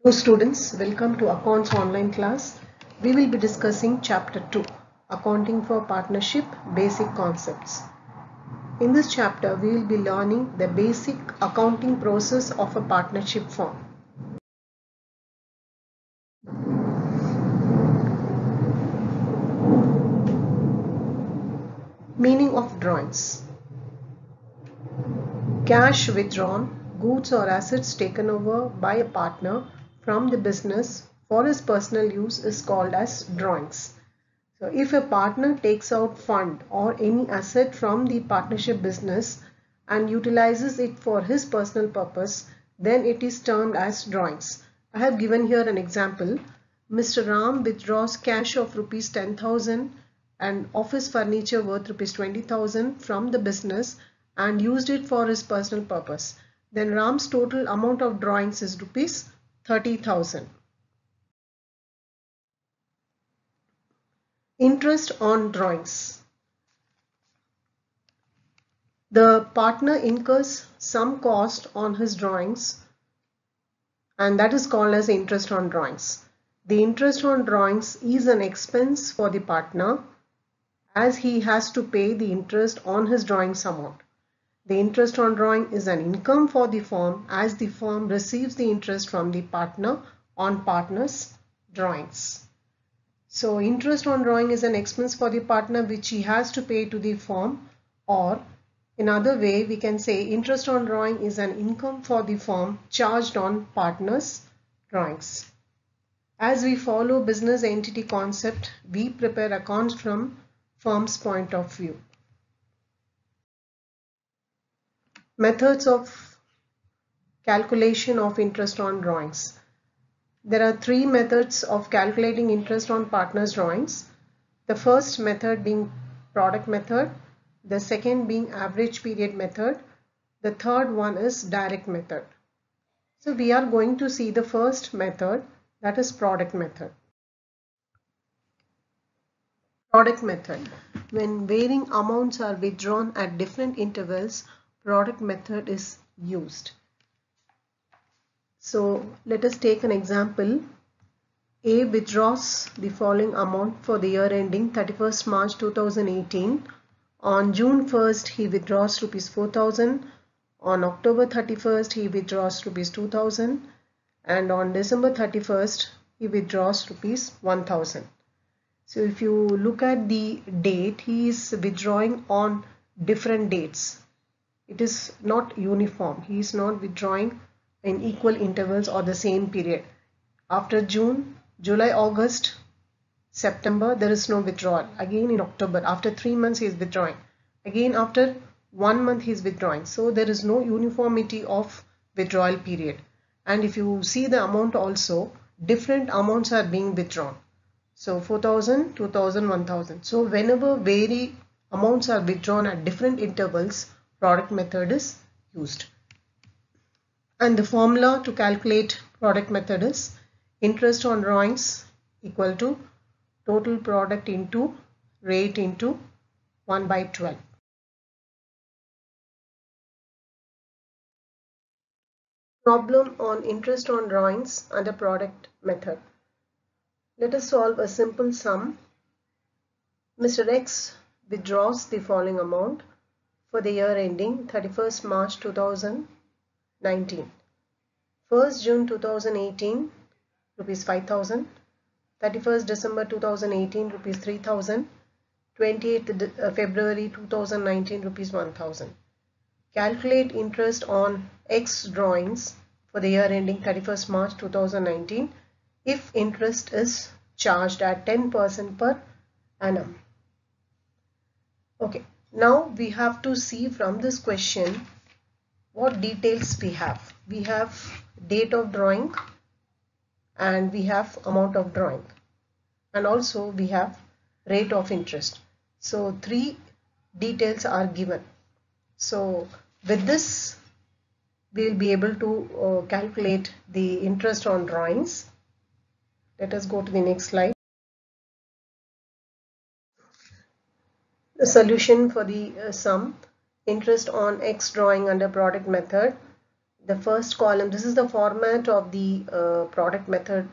Hello students, welcome to Accounts online class. We will be discussing chapter 2, Accounting for Partnership Basic Concepts. In this chapter, we will be learning the basic accounting process of a partnership firm. Meaning of drawings. Cash withdrawn, goods or assets taken over by a partner from the business for his personal use is called as drawings. So if a partner takes out fund or any asset from the partnership business and utilizes it for his personal purpose, then it is termed as drawings. I have given here an example. Mr. Ram withdraws cash of rupees 10,000 and office furniture worth rupees 20,000 from the business and used it for his personal purpose. Then Ram's total amount of drawings is rupees 30,000. Interest on drawings. The partner incurs some cost on his drawings and that is called as interest on drawings. The interest on drawings is an expense for the partner as he has to pay the interest on his drawings amount. The interest on drawing is an income for the firm as the firm receives the interest from the partner on partner's drawings. So interest on drawing is an expense for the partner which he has to pay to the firm, or in other way we can say interest on drawing is an income for the firm charged on partner's drawings. As we follow business entity concept, we prepare accounts from firm's point of view. Methods of calculation of interest on drawings. There are three methods of calculating interest on partners' drawings. The first method being product method, the second being average period method, the third one is direct method. So we are going to see the first method, that is product method. Product method. When varying amounts are withdrawn at different intervals, product method is used. So let us take an example. A withdraws the following amount for the year ending 31st March 2018. On June 1st, he withdraws rupees 4,000. On October 31st, he withdraws rupees 2,000. And on December 31st, he withdraws rupees 1,000. So if you look at the date, he is withdrawing on different dates. It is not uniform. He is not withdrawing in equal intervals or the same period. After June, July, August, September, there is no withdrawal. Again in October, after 3 months he is withdrawing. Again after 1 month he is withdrawing. So there is no uniformity of withdrawal period. And if you see the amount also, different amounts are being withdrawn. So 4,000, 2,000, 1,000. So whenever vary amounts are withdrawn at different intervals, product method is used. And the formula to calculate product method is interest on drawings equal to total product into rate into 1 by 12. Problem on interest on drawings under product method. Let us solve a simple sum. Mr. X withdraws the following amount for the year ending 31st March 2019. 1st June 2018, rupees 5,000. 31st December 2018, rupees 3,000. 28th February 2019, rupees 1,000. Calculate interest on X drawings for the year ending 31st March 2019 if interest is charged at 10% per annum. Okay, now we have to see from this question what details we have. We have date of drawing and we have amount of drawing, and also we have rate of interest. So three details are given. So with this we will be able to calculate the interest on drawings. Let us go to the next slide. The solution for the sum interest on X drawing under product method. The first column, this is the format of the product method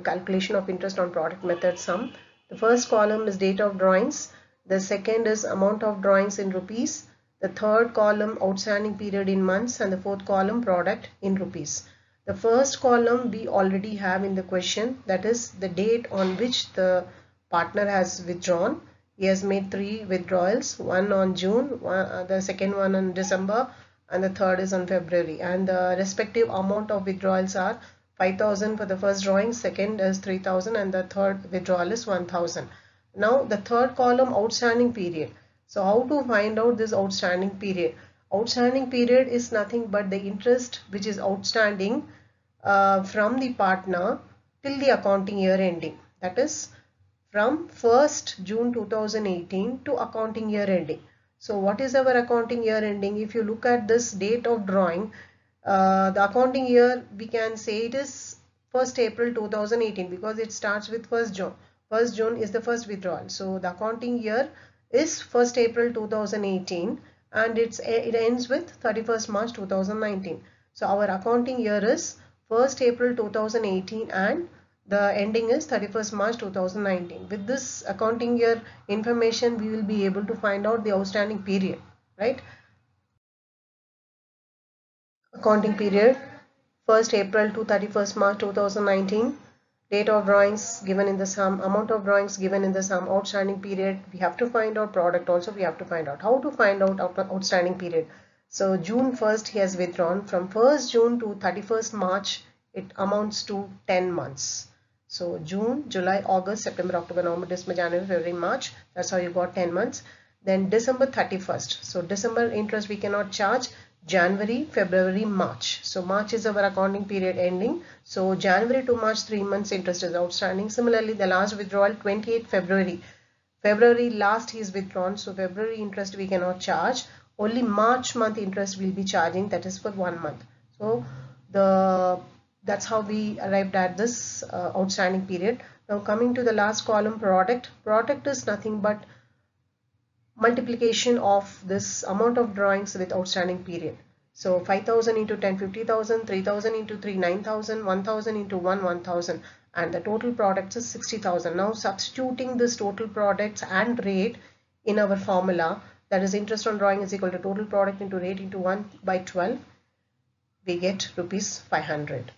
calculation of interest on product method sum. The first column is date of drawings. The second is amount of drawings in rupees. The third column outstanding period in months, and the fourth column product in rupees. The first column we already have in the question, that is the date on which the partner has withdrawn. He has made 3 withdrawals, one on June, the second one on December, and the third is on February, and the respective amount of withdrawals are 5,000 for the first drawing, second is 3,000, and the third withdrawal is 1,000. Now the third column, outstanding period. So how to find out this outstanding period? Outstanding period is nothing but the interest which is outstanding from the partner till the accounting year ending, that is from 1st June 2018 to accounting year ending. So what is our accounting year ending? If you look at this date of drawing, the accounting year, we can say it is 1st April 2018 because it starts with 1st June. 1st June is the first withdrawal. So the accounting year is 1st April 2018 and it ends with 31st March 2019. So our accounting year is 1st April 2018 and the ending is 31st March 2019. With this accounting year information, we will be able to find out the outstanding period, right? Accounting period 1st April to 31st March 2019. Date of drawings given in the sum, amount of drawings given in the sum, outstanding period. We have to find out product also. We have to find out how to find out outstanding period. So June 1st he has withdrawn. From 1st June to 31st March it amounts to 10 months. So June, July, August, September, October, November, December, January, February, March. That's how you got 10 months. Then December 31st. So December interest we cannot charge. January, February, March. So March is our accounting period ending. So January to March, 3 months interest is outstanding. Similarly, the last withdrawal 28th February. February last he is withdrawn. So February interest we cannot charge. Only March month interest will be charging, that is for 1 month. So that's how we arrived at this outstanding period. Now coming to the last column, product. Product is nothing but multiplication of this amount of drawings with outstanding period. So 5,000 into 10, 50,000, 3,000 into 3, 9,000, 1,000 into 1, 1,000, and the total products is 60,000. Now substituting this total products and rate in our formula, that is interest on drawing is equal to total product into rate into 1 by 12, we get rupees 500.